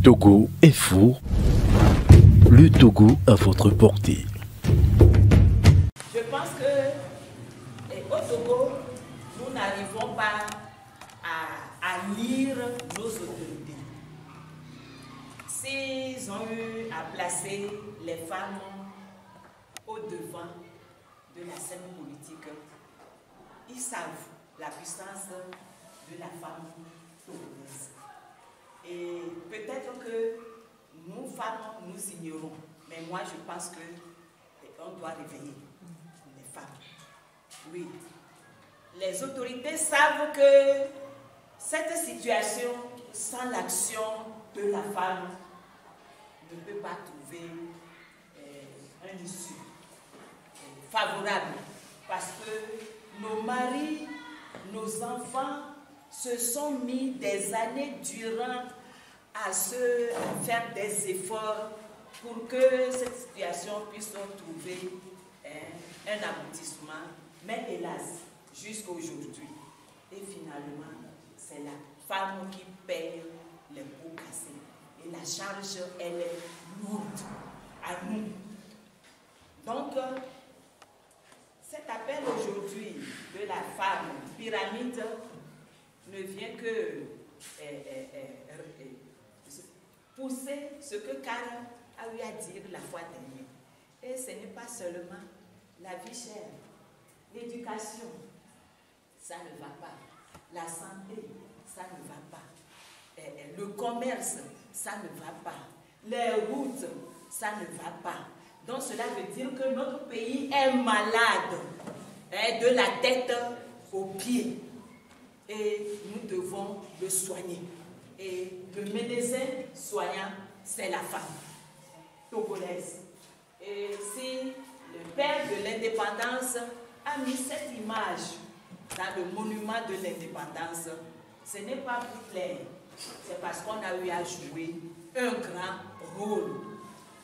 Togo Info, le Togo à votre portée. Je pense que au Togo, nous n'arrivons pas à lire nos autorités. S'ils ont eu à placer les femmes au devant de la scène politique, ils savent la puissance de la femme togolaise. Et peut-être que nous, femmes, nous ignorons. Mais moi, je pense qu'on doit réveiller les femmes. Oui. Les autorités savent que cette situation, sans l'action de la femme, ne peut pas trouver un issue favorable. Parce que nos maris, nos enfants se sont mis des années durant à faire des efforts pour que cette situation puisse trouver un aboutissement. Mais hélas, jusqu'à aujourd'hui. Et finalement, c'est la femme qui paye les pots cassés. Et la charge, elle est lourde à nous. Donc, cet appel aujourd'hui de la femme pyramide ne vient que pousser ce que Karl a eu à dire la fois dernière. Et ce n'est pas seulement la vie chère, l'éducation, ça ne va pas. La santé, ça ne va pas. Le commerce, ça ne va pas. Les routes, ça ne va pas. Donc cela veut dire que notre pays est malade, de la tête aux pieds. Et nous devons le soigner. Et le médecin soignant, c'est la femme togolaise. Et si le père de l'indépendance a mis cette image dans le monument de l'indépendance, ce n'est pas pour plaire, c'est parce qu'on a eu à jouer un grand rôle.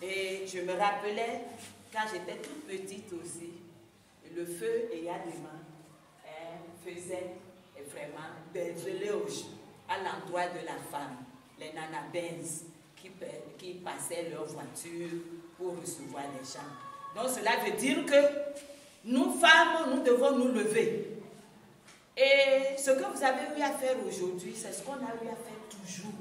Et je me rappelais, quand j'étais toute petite aussi, le feu Eyadema faisait vraiment des éloges à l'endroit de la femme, les nanabens qui passaient leur voiture pour recevoir les gens. Donc cela veut dire que nous femmes, nous devons nous lever. Et ce que vous avez eu à faire aujourd'hui, c'est ce qu'on a eu à faire toujours.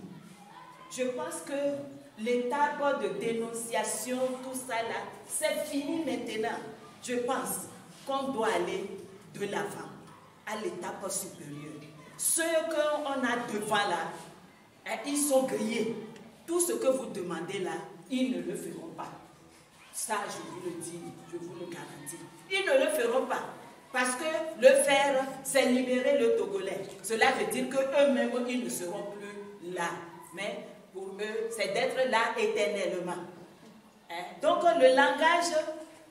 Je pense que l'étape de dénonciation, tout ça là, c'est fini maintenant. Je pense qu'on doit aller de l'avant, à l'étape supérieure. Ceux qu'on a devant là, ils sont grillés. Tout ce que vous demandez là, ils ne le feront pas. Ça, je vous le dis, je vous le garantis. Ils ne le feront pas. Parce que le faire, c'est libérer le Togolais. Cela veut dire qu'eux-mêmes, ils ne seront plus là. Mais pour eux, c'est d'être là éternellement. Donc le langage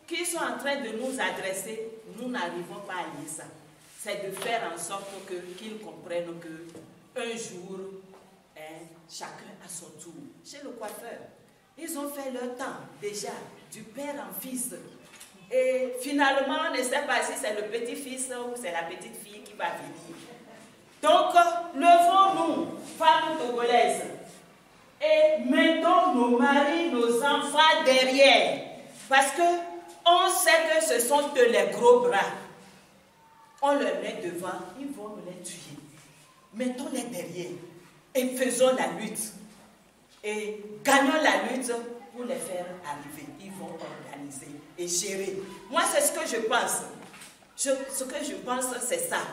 qu'ils sont en train de nous adresser, nous n'arrivons pas à lire ça. C'est de faire en sorte qu'ils comprennent qu'un jour, chacun à son tour. Chez le coiffeur, ils ont fait leur temps déjà, du père en fils. Et finalement, on ne sait pas si c'est le petit-fils ou c'est la petite-fille qui va venir. Donc, levons-nous, femmes togolaises, et mettons nos maris, nos enfants derrière. Parce qu'on sait que ce sont les gros bras. On les met devant, ils vont nous les tuer. Mettons-les derrière et faisons la lutte. Et gagnons la lutte pour les faire arriver. Ils vont organiser et gérer. Moi, c'est ce que je pense. Ce que je pense, c'est ça.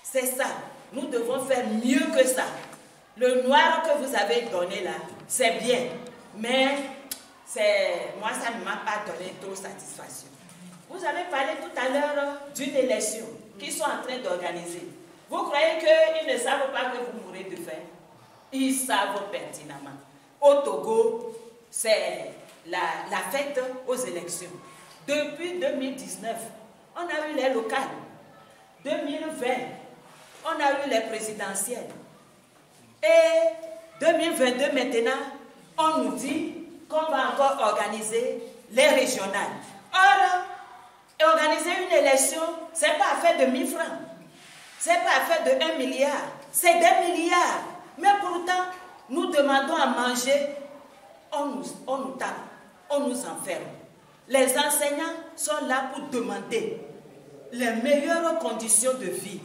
C'est ça. Nous devons faire mieux que ça. Le noir que vous avez donné là, c'est bien. Mais moi, ça ne m'a pas donné trop satisfaction. Vous avez parlé tout à l'heure d'une élection qu'ils sont en train d'organiser. Vous croyez qu'ils ne savent pas que vous mourrez de faim? Ils savent pertinemment. Au Togo, c'est la fête aux élections. Depuis 2019, on a eu les locales. 2020, on a eu les présidentielles. Et 2022 maintenant, on nous dit qu'on va encore organiser les régionales. Or, organiser une élection, ce n'est pas affaire de 1000 francs. Ce n'est pas affaire de 1 milliard. C'est des milliards. Mais pourtant, Nous demandons à manger, on nous tape, on nous enferme. Les enseignants sont là pour demander les meilleures conditions de vie.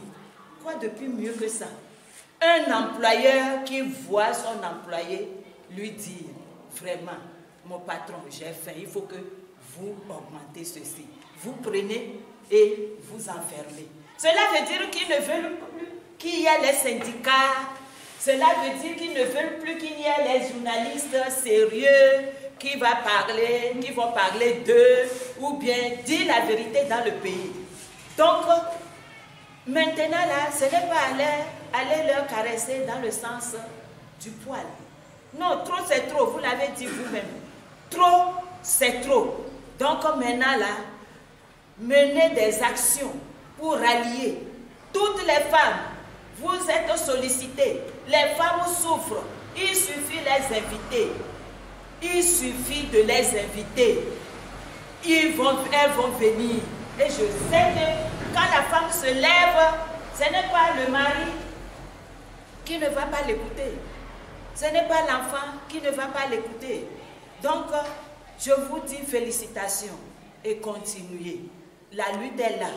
Quoi de plus mieux que ça? Un employeur qui voit son employé lui dire, vraiment, mon patron, j'ai faim, il faut que vous augmentez ceci. Vous prenez et vous enfermez. Cela veut dire qu'ils ne veulent plus qu'il y ait les syndicats. Cela veut dire qu'ils ne veulent plus qu'il y ait les journalistes sérieux qui vont parler d'eux ou bien dire la vérité dans le pays. Donc, maintenant là, ce n'est pas aller leur caresser dans le sens du poil. Non, trop c'est trop, vous l'avez dit vous-même. Trop, c'est trop. Donc maintenant là, menez des actions pour rallier toutes les femmes. Vous êtes sollicitées, les femmes souffrent, il suffit de les inviter. Il suffit de les inviter. Elles vont venir. Et je sais que quand la femme se lève, ce n'est pas le mari qui ne va pas l'écouter. Ce n'est pas l'enfant qui ne va pas l'écouter. Donc, je vous dis félicitations et continuez. La lutte est là.